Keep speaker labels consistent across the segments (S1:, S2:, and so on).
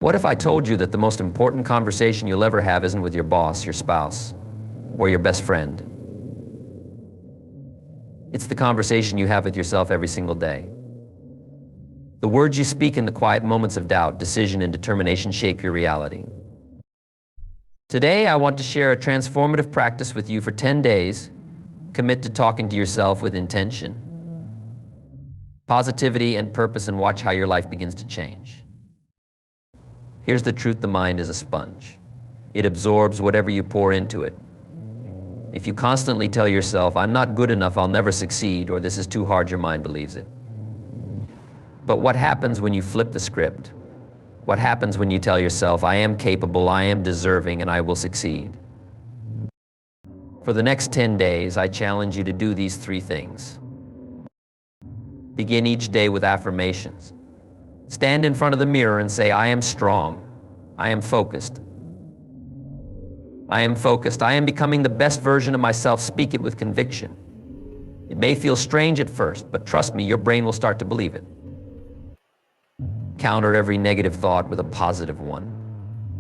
S1: What if I told you that the most important conversation you'll ever have isn't with your boss, your spouse, or your best friend? It's the conversation you have with yourself every single day. The words you speak in the quiet moments of doubt, decision, and determination shape your reality. Today, I want to share a transformative practice with you for 10 days. Commit to talking to yourself with intention, positivity, and purpose, and watch how your life begins to change. Here's the truth: the mind is a sponge. It absorbs whatever you pour into it. If you constantly tell yourself, "I'm not good enough, I'll never succeed," or "this is too hard," your mind believes it. But what happens when you flip the script? What happens when you tell yourself, "I am capable, I am deserving, and I will succeed"? For the next 10 days, I challenge you to do these 3 things. Begin each day with affirmations. Stand in front of the mirror and say, "I am strong. I am focused. I am focused. I am becoming the best version of myself." Speak it with conviction. It may feel strange at first, but trust me, your brain will start to believe it. Counter every negative thought with a positive one.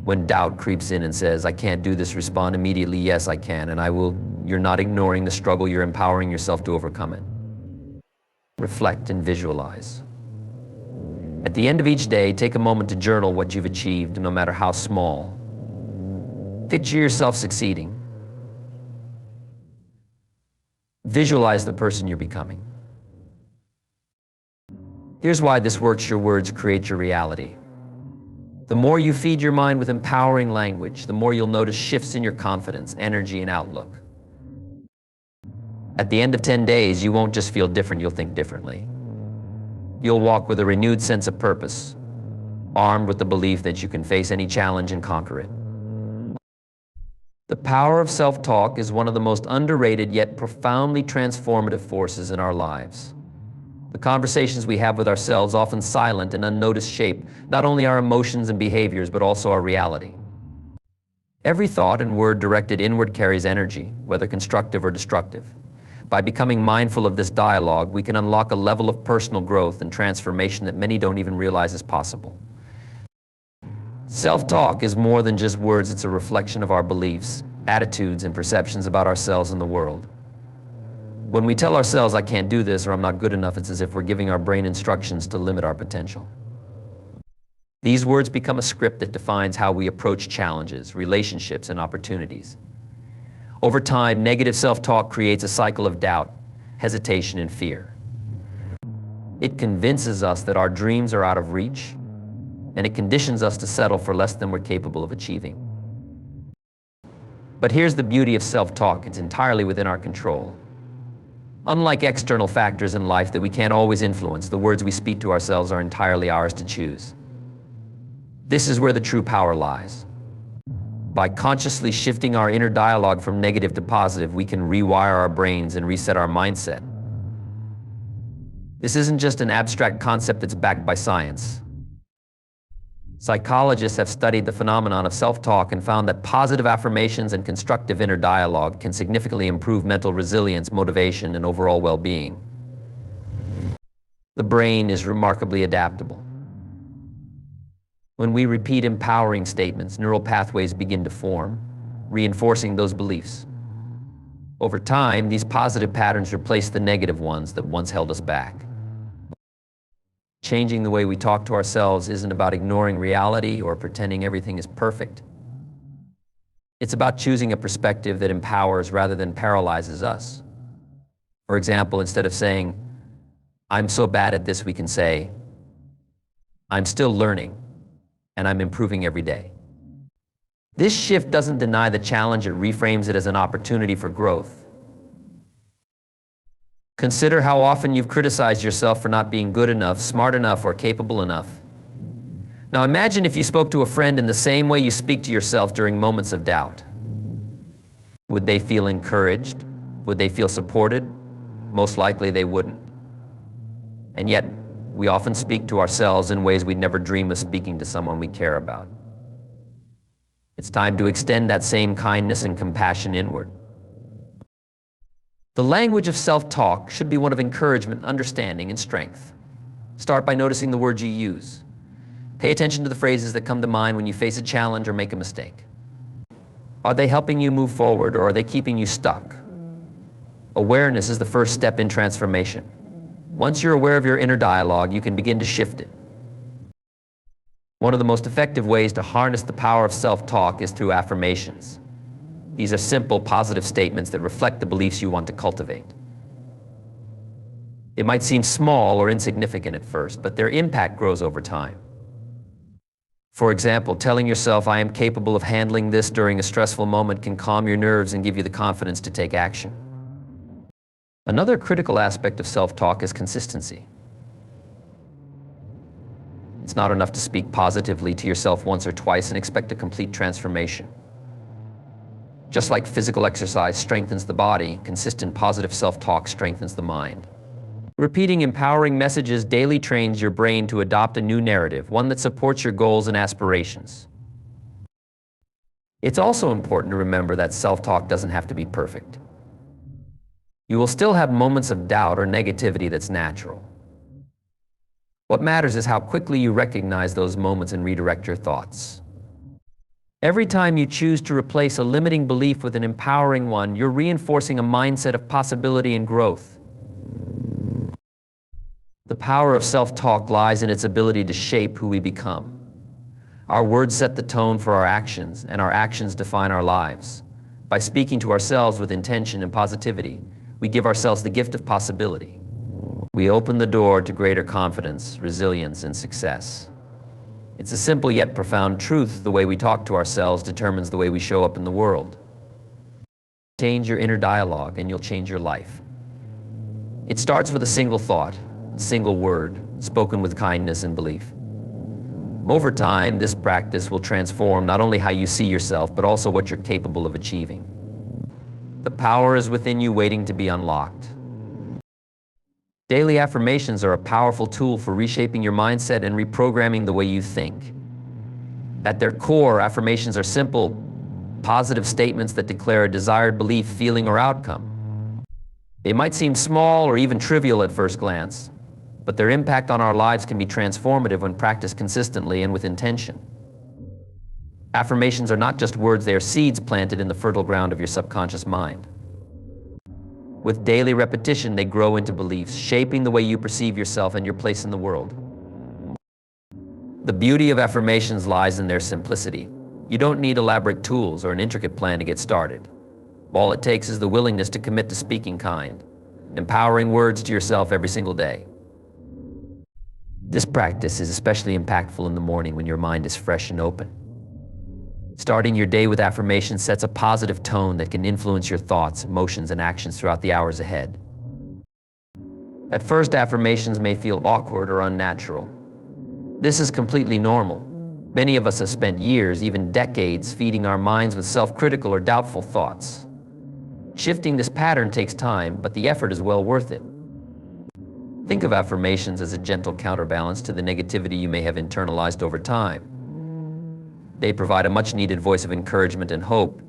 S1: When doubt creeps in and says, "I can't do this," respond immediately, "Yes, I can, and I will." You're not ignoring the struggle, you're empowering yourself to overcome it. Reflect and visualize. At the end of each day, take a moment to journal what you've achieved, no matter how small. Picture yourself succeeding. Visualize the person you're becoming. Here's why this works: your words create your reality. The more you feed your mind with empowering language, the more you'll notice shifts in your confidence, energy, and outlook. At the end of 10 days, you won't just feel different, you'll think differently. You'll walk with a renewed sense of purpose, armed with the belief that you can face any challenge and conquer it. The power of self-talk is one of the most underrated yet profoundly transformative forces in our lives. The conversations we have with ourselves, often silent and unnoticed, shape not only our emotions and behaviors, but also our reality. Every thought and word directed inward carries energy, whether constructive or destructive. By becoming mindful of this dialogue, we can unlock a level of personal growth and transformation that many don't even realize is possible. Self-talk is more than just words. It's a reflection of our beliefs, attitudes, and perceptions about ourselves and the world. When we tell ourselves, "I can't do this," or "I'm not good enough," it's as if we're giving our brain instructions to limit our potential. These words become a script that defines how we approach challenges, relationships, and opportunities. Over time, negative self-talk creates a cycle of doubt, hesitation, and fear. It convinces us that our dreams are out of reach, and it conditions us to settle for less than we're capable of achieving. But here's the beauty of self-talk: it's entirely within our control. Unlike external factors in life that we can't always influence, the words we speak to ourselves are entirely ours to choose. This is where the true power lies. By consciously shifting our inner dialogue from negative to positive, we can rewire our brains and reset our mindset. This isn't just an abstract concept that's backed by science. Psychologists have studied the phenomenon of self-talk and found that positive affirmations and constructive inner dialogue can significantly improve mental resilience, motivation, and overall well-being. The brain is remarkably adaptable. When we repeat empowering statements, neural pathways begin to form, reinforcing those beliefs. Over time, these positive patterns replace the negative ones that once held us back. Changing the way we talk to ourselves isn't about ignoring reality or pretending everything is perfect. It's about choosing a perspective that empowers rather than paralyzes us. For example, instead of saying, "I'm so bad at this," we can say, "I'm still learning, and I'm improving every day." This shift doesn't deny the challenge, it reframes it as an opportunity for growth. Consider how often you've criticized yourself for not being good enough, smart enough, or capable enough. Now imagine if you spoke to a friend in the same way you speak to yourself during moments of doubt. Would they feel encouraged? Would they feel supported? Most likely they wouldn't. And yet, we often speak to ourselves in ways we'd never dream of speaking to someone we care about. It's time to extend that same kindness and compassion inward. The language of self-talk should be one of encouragement, understanding, and strength. Start by noticing the words you use. Pay attention to the phrases that come to mind when you face a challenge or make a mistake. Are they helping you move forward, or are they keeping you stuck? Awareness is the first step in transformation. Once you're aware of your inner dialogue, you can begin to shift it. One of the most effective ways to harness the power of self-talk is through affirmations. These are simple, positive statements that reflect the beliefs you want to cultivate. It might seem small or insignificant at first, but their impact grows over time. For example, telling yourself, "I am capable of handling this" during a stressful moment can calm your nerves and give you the confidence to take action. Another critical aspect of self-talk is consistency. It's not enough to speak positively to yourself once or twice and expect a complete transformation. Just like physical exercise strengthens the body, consistent positive self-talk strengthens the mind. Repeating empowering messages daily trains your brain to adopt a new narrative, one that supports your goals and aspirations. It's also important to remember that self-talk doesn't have to be perfect. You will still have moments of doubt or negativity that's natural. What matters is how quickly you recognize those moments and redirect your thoughts. Every time you choose to replace a limiting belief with an empowering one, you're reinforcing a mindset of possibility and growth. The power of self-talk lies in its ability to shape who we become. Our words set the tone for our actions, and our actions define our lives. By speaking to ourselves with intention and positivity, we give ourselves the gift of possibility. We open the door to greater confidence, resilience, and success. It's a simple yet profound truth: the way we talk to ourselves determines the way we show up in the world. Change your inner dialogue and you'll change your life. It starts with a single thought, a single word, spoken with kindness and belief. Over time, this practice will transform not only how you see yourself, but also what you're capable of achieving. The power is within you, waiting to be unlocked. Daily affirmations are a powerful tool for reshaping your mindset and reprogramming the way you think. At their core, affirmations are simple, positive statements that declare a desired belief, feeling, or outcome. They might seem small or even trivial at first glance, but their impact on our lives can be transformative when practiced consistently and with intention. Affirmations are not just words, they are seeds planted in the fertile ground of your subconscious mind. With daily repetition, they grow into beliefs, shaping the way you perceive yourself and your place in the world. The beauty of affirmations lies in their simplicity. You don't need elaborate tools or an intricate plan to get started. All it takes is the willingness to commit to speaking kind, empowering words to yourself every single day. This practice is especially impactful in the morning when your mind is fresh and open. Starting your day with affirmations sets a positive tone that can influence your thoughts, emotions, and actions throughout the hours ahead. At first, affirmations may feel awkward or unnatural. This is completely normal. Many of us have spent years, even decades, feeding our minds with self-critical or doubtful thoughts. Shifting this pattern takes time, but the effort is well worth it. Think of affirmations as a gentle counterbalance to the negativity you may have internalized over time. They provide a much-needed voice of encouragement and hope,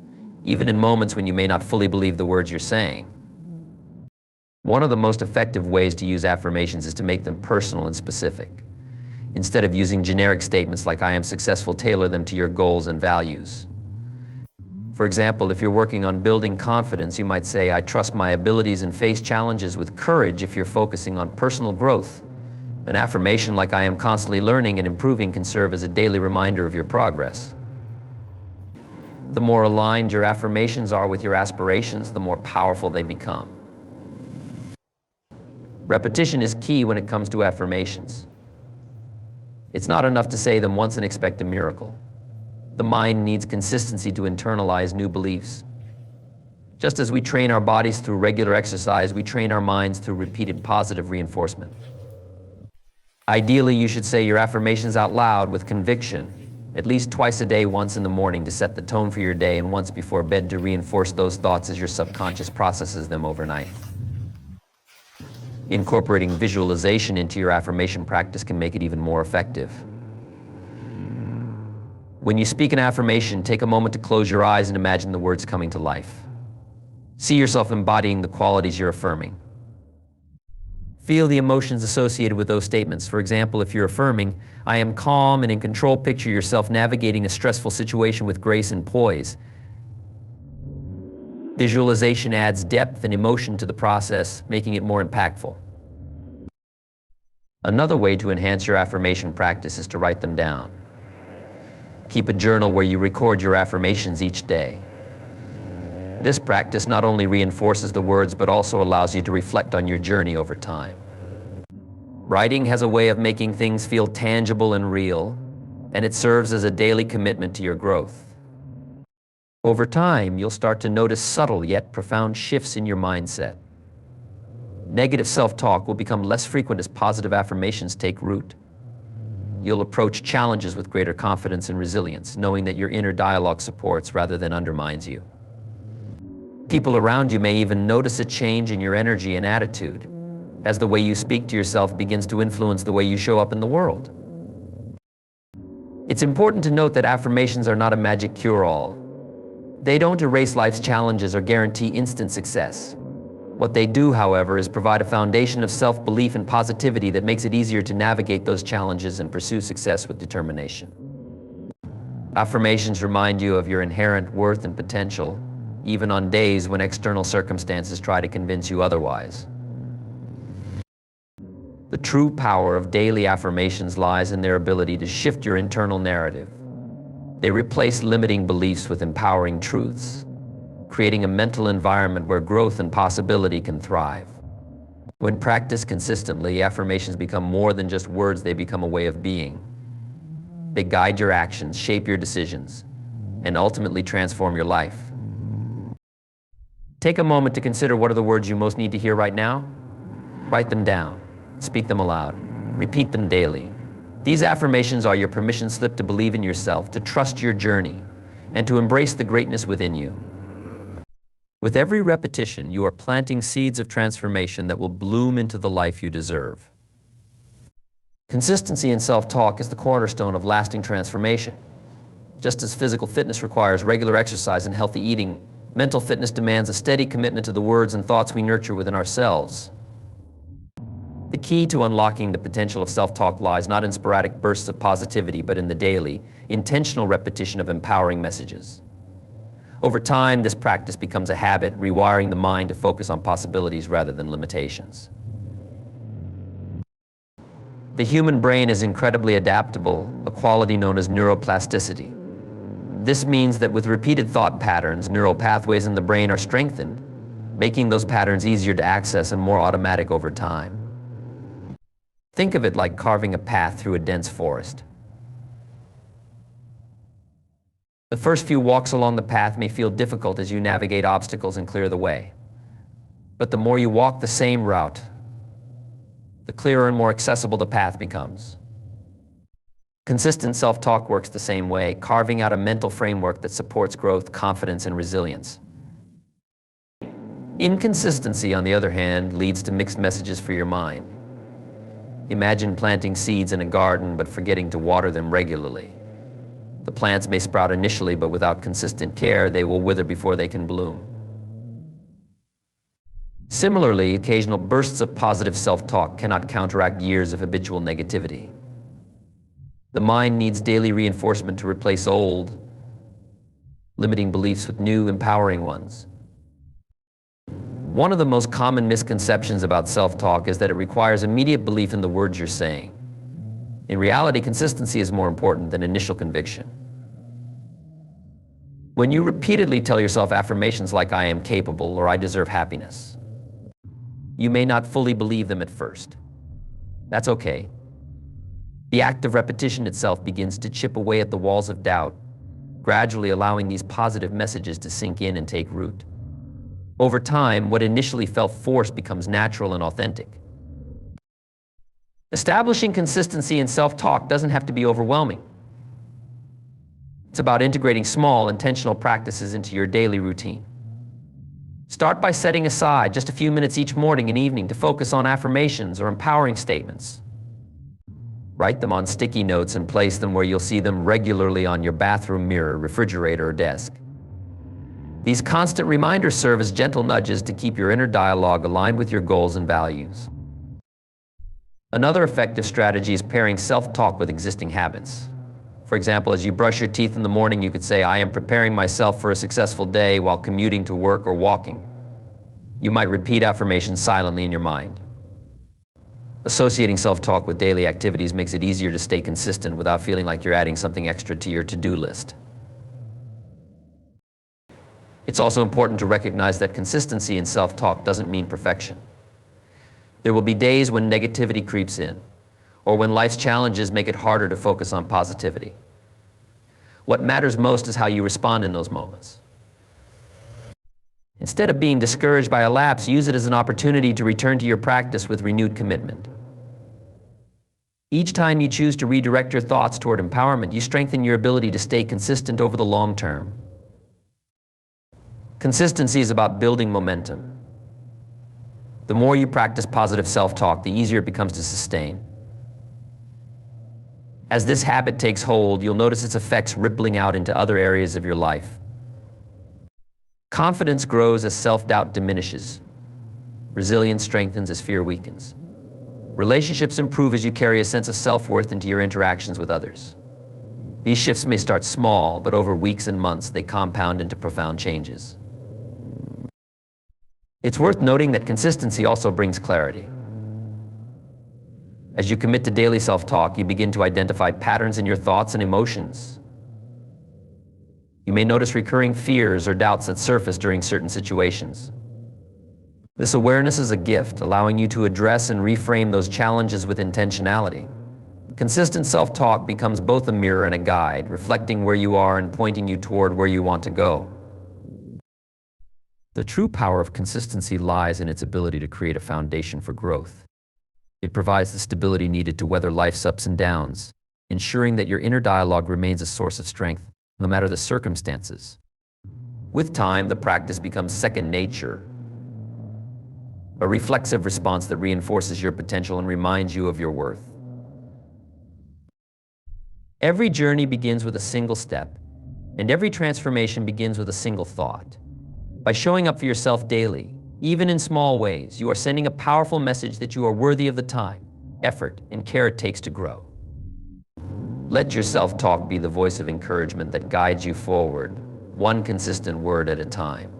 S1: even in moments when you may not fully believe the words you're saying. One of the most effective ways to use affirmations is to make them personal and specific. Instead of using generic statements like "I am successful," tailor them to your goals and values. For example, if you're working on building confidence, you might say, "I trust my abilities and face challenges with courage." If you're focusing on personal growth, an affirmation like "I am constantly learning and improving" can serve as a daily reminder of your progress. The more aligned your affirmations are with your aspirations, the more powerful they become. Repetition is key when it comes to affirmations. It's not enough to say them once and expect a miracle. The mind needs consistency to internalize new beliefs. Just as we train our bodies through regular exercise, we train our minds through repeated positive reinforcement. Ideally, you should say your affirmations out loud with conviction, at least twice a day, once in the morning to set the tone for your day, and once before bed to reinforce those thoughts as your subconscious processes them overnight. Incorporating visualization into your affirmation practice can make it even more effective. When you speak an affirmation, take a moment to close your eyes and imagine the words coming to life. See yourself embodying the qualities you're affirming. Feel the emotions associated with those statements. For example, if you're affirming, "I am calm and in control," picture yourself navigating a stressful situation with grace and poise. Visualization adds depth and emotion to the process, making it more impactful. Another way to enhance your affirmation practice is to write them down. Keep a journal where you record your affirmations each day. This practice not only reinforces the words, but also allows you to reflect on your journey over time. Writing has a way of making things feel tangible and real, and it serves as a daily commitment to your growth. Over time, you'll start to notice subtle yet profound shifts in your mindset. Negative self-talk will become less frequent as positive affirmations take root. You'll approach challenges with greater confidence and resilience, knowing that your inner dialogue supports rather than undermines you. People around you may even notice a change in your energy and attitude, as the way you speak to yourself begins to influence the way you show up in the world. It's important to note that affirmations are not a magic cure-all. They don't erase life's challenges or guarantee instant success. What they do, however, is provide a foundation of self-belief and positivity that makes it easier to navigate those challenges and pursue success with determination. Affirmations remind you of your inherent worth and potential, even on days when external circumstances try to convince you otherwise. The true power of daily affirmations lies in their ability to shift your internal narrative. They replace limiting beliefs with empowering truths, creating a mental environment where growth and possibility can thrive. When practiced consistently, affirmations become more than just words, they become a way of being. They guide your actions, shape your decisions, and ultimately transform your life. Take a moment to consider, what are the words you most need to hear right now? Write them down, speak them aloud, repeat them daily. These affirmations are your permission slip to believe in yourself, to trust your journey, and to embrace the greatness within you. With every repetition, you are planting seeds of transformation that will bloom into the life you deserve. Consistency in self-talk is the cornerstone of lasting transformation. Just as physical fitness requires regular exercise and healthy eating, mental fitness demands a steady commitment to the words and thoughts we nurture within ourselves. The key to unlocking the potential of self-talk lies not in sporadic bursts of positivity, but in the daily, intentional repetition of empowering messages. Over time, this practice becomes a habit, rewiring the mind to focus on possibilities rather than limitations. The human brain is incredibly adaptable, a quality known as neuroplasticity. This means that with repeated thought patterns, neural pathways in the brain are strengthened, making those patterns easier to access and more automatic over time. Think of it like carving a path through a dense forest. The first few walks along the path may feel difficult as you navigate obstacles and clear the way. But the more you walk the same route, the clearer and more accessible the path becomes. Consistent self-talk works the same way, carving out a mental framework that supports growth, confidence, and resilience. Inconsistency, on the other hand, leads to mixed messages for your mind. Imagine planting seeds in a garden but forgetting to water them regularly. The plants may sprout initially, but without consistent care, they will wither before they can bloom. Similarly, occasional bursts of positive self-talk cannot counteract years of habitual negativity. The mind needs daily reinforcement to replace old, limiting beliefs with new, empowering ones. One of the most common misconceptions about self-talk is that it requires immediate belief in the words you're saying. In reality, consistency is more important than initial conviction. When you repeatedly tell yourself affirmations like "I am capable" or "I deserve happiness," you may not fully believe them at first. That's okay. The act of repetition itself begins to chip away at the walls of doubt, gradually allowing these positive messages to sink in and take root. Over time, what initially felt forced becomes natural and authentic. Establishing consistency in self-talk doesn't have to be overwhelming. It's about integrating small, intentional practices into your daily routine. Start by setting aside just a few minutes each morning and evening to focus on affirmations or empowering statements. Write them on sticky notes and place them where you'll see them regularly on your bathroom mirror, refrigerator, or desk. These constant reminders serve as gentle nudges to keep your inner dialogue aligned with your goals and values. Another effective strategy is pairing self-talk with existing habits. For example, as you brush your teeth in the morning, you could say, "I am preparing myself for a successful day while commuting to work or walking." You might repeat affirmations silently in your mind. Associating self-talk with daily activities makes it easier to stay consistent without feeling like you're adding something extra to your to-do list. It's also important to recognize that consistency in self-talk doesn't mean perfection. There will be days when negativity creeps in, or when life's challenges make it harder to focus on positivity. What matters most is how you respond in those moments. Instead of being discouraged by a lapse, use it as an opportunity to return to your practice with renewed commitment. Each time you choose to redirect your thoughts toward empowerment, you strengthen your ability to stay consistent over the long term. Consistency is about building momentum. The more you practice positive self-talk, the easier it becomes to sustain. As this habit takes hold, you'll notice its effects rippling out into other areas of your life. Confidence grows as self-doubt diminishes. Resilience strengthens as fear weakens. Relationships improve as you carry a sense of self-worth into your interactions with others. These shifts may start small, but over weeks and months, they compound into profound changes. It's worth noting that consistency also brings clarity. As you commit to daily self-talk, you begin to identify patterns in your thoughts and emotions. You may notice recurring fears or doubts that surface during certain situations. This awareness is a gift, allowing you to address and reframe those challenges with intentionality. Consistent self-talk becomes both a mirror and a guide, reflecting where you are and pointing you toward where you want to go. The true power of consistency lies in its ability to create a foundation for growth. It provides the stability needed to weather life's ups and downs, ensuring that your inner dialogue remains a source of strength, no matter the circumstances. With time, the practice becomes second nature, a reflexive response that reinforces your potential and reminds you of your worth. Every journey begins with a single step, and every transformation begins with a single thought. By showing up for yourself daily, even in small ways, you are sending a powerful message that you are worthy of the time, effort, and care it takes to grow. Let your self-talk be the voice of encouragement that guides you forward, one consistent word at a time.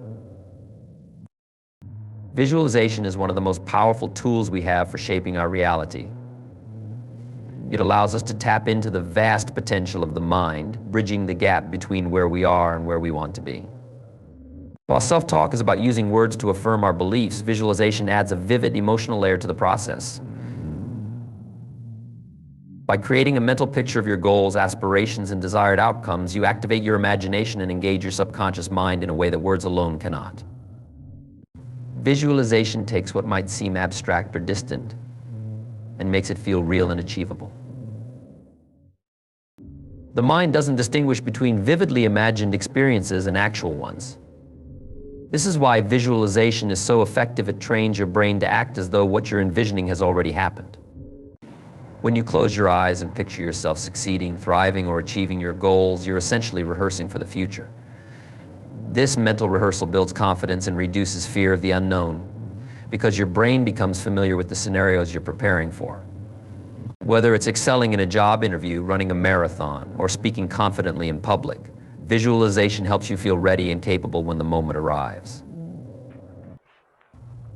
S1: Visualization is one of the most powerful tools we have for shaping our reality. It allows us to tap into the vast potential of the mind, bridging the gap between where we are and where we want to be. While self-talk is about using words to affirm our beliefs, visualization adds a vivid emotional layer to the process. By creating a mental picture of your goals, aspirations, and desired outcomes, you activate your imagination and engage your subconscious mind in a way that words alone cannot. Visualization takes what might seem abstract or distant and makes it feel real and achievable. The mind doesn't distinguish between vividly imagined experiences and actual ones. This is why visualization is so effective. It trains your brain to act as though what you're envisioning has already happened. When you close your eyes and picture yourself succeeding, thriving, or achieving your goals, you're essentially rehearsing for the future. This mental rehearsal builds confidence and reduces fear of the unknown, because your brain becomes familiar with the scenarios you're preparing for. Whether it's excelling in a job interview, running a marathon, or speaking confidently in public, visualization helps you feel ready and capable when the moment arrives.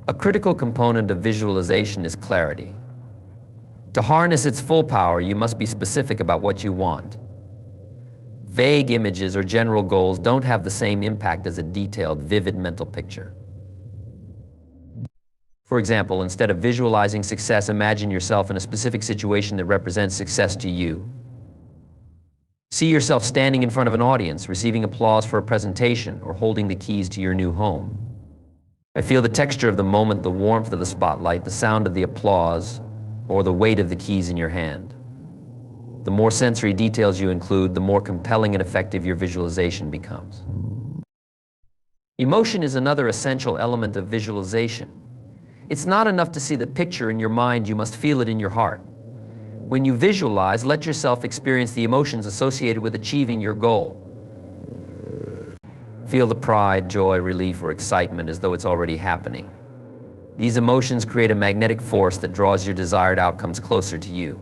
S1: A critical component of visualization is clarity. To harness its full power, you must be specific about what you want. Vague images or general goals don't have the same impact as a detailed, vivid mental picture. For example, instead of visualizing success, imagine yourself in a specific situation that represents success to you. See yourself standing in front of an audience, receiving applause for a presentation, or holding the keys to your new home. I feel the texture of the moment, the warmth of the spotlight, the sound of the applause, or the weight of the keys in your hand. The more sensory details you include, the more compelling and effective your visualization becomes. Emotion is another essential element of visualization. It's not enough to see the picture in your mind, you must feel it in your heart. When you visualize, let yourself experience the emotions associated with achieving your goal. Feel the pride, joy, relief, or excitement as though it's already happening. These emotions create a magnetic force that draws your desired outcomes closer to you.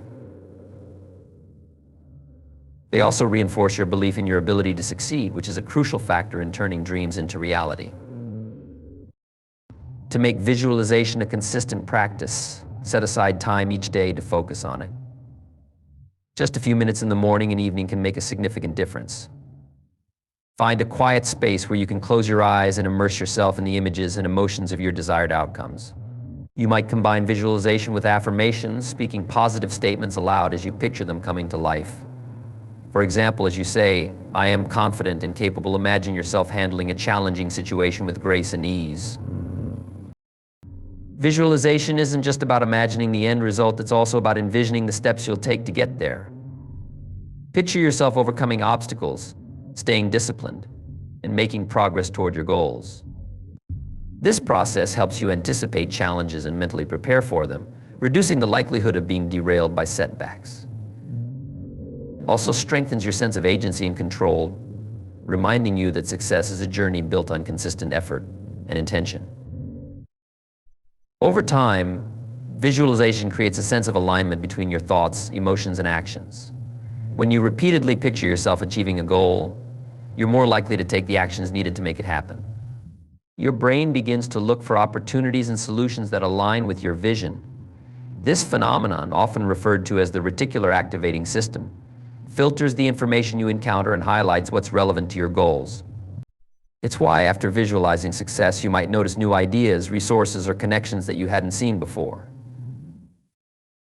S1: They also reinforce your belief in your ability to succeed, which is a crucial factor in turning dreams into reality. To make visualization a consistent practice, set aside time each day to focus on it. Just a few minutes in the morning and evening can make a significant difference. Find a quiet space where you can close your eyes and immerse yourself in the images and emotions of your desired outcomes. You might combine visualization with affirmations, speaking positive statements aloud as you picture them coming to life. For example, as you say, "I am confident and capable," imagine yourself handling a challenging situation with grace and ease. Visualization isn't just about imagining the end result, it's also about envisioning the steps you'll take to get there. Picture yourself overcoming obstacles, staying disciplined, and making progress toward your goals. This process helps you anticipate challenges and mentally prepare for them, reducing the likelihood of being derailed by setbacks. Also strengthens your sense of agency and control, reminding you that success is a journey built on consistent effort and intention. Over time, visualization creates a sense of alignment between your thoughts, emotions, and actions. When you repeatedly picture yourself achieving a goal, you're more likely to take the actions needed to make it happen. Your brain begins to look for opportunities and solutions that align with your vision. This phenomenon, often referred to as the reticular activating system, filters the information you encounter and highlights what's relevant to your goals. It's why, after visualizing success, you might notice new ideas, resources, or connections that you hadn't seen before.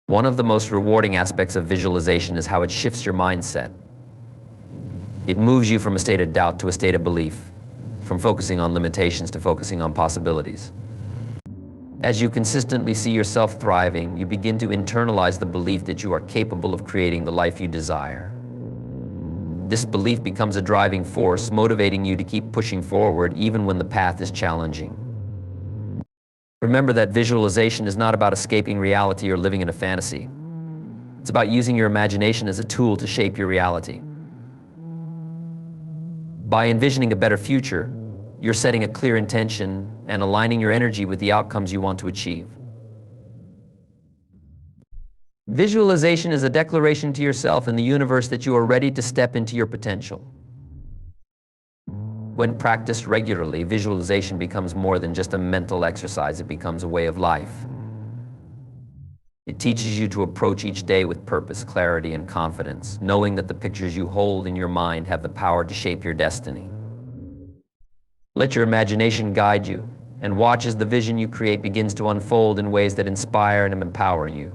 S1: One of the most rewarding aspects of visualization is how it shifts your mindset. It moves you from a state of doubt to a state of belief, from focusing on limitations to focusing on possibilities. As you consistently see yourself thriving, you begin to internalize the belief that you are capable of creating the life you desire. This belief becomes a driving force, motivating you to keep pushing forward even when the path is challenging. Remember that visualization is not about escaping reality or living in a fantasy. It's about using your imagination as a tool to shape your reality. By envisioning a better future, you're setting a clear intention and aligning your energy with the outcomes you want to achieve. Visualization is a declaration to yourself and the universe that you are ready to step into your potential. When practiced regularly, visualization becomes more than just a mental exercise, it becomes a way of life. It teaches you to approach each day with purpose, clarity, and confidence, knowing that the pictures you hold in your mind have the power to shape your destiny. Let your imagination guide you, and watch as the vision you create begins to unfold in ways that inspire and empower you.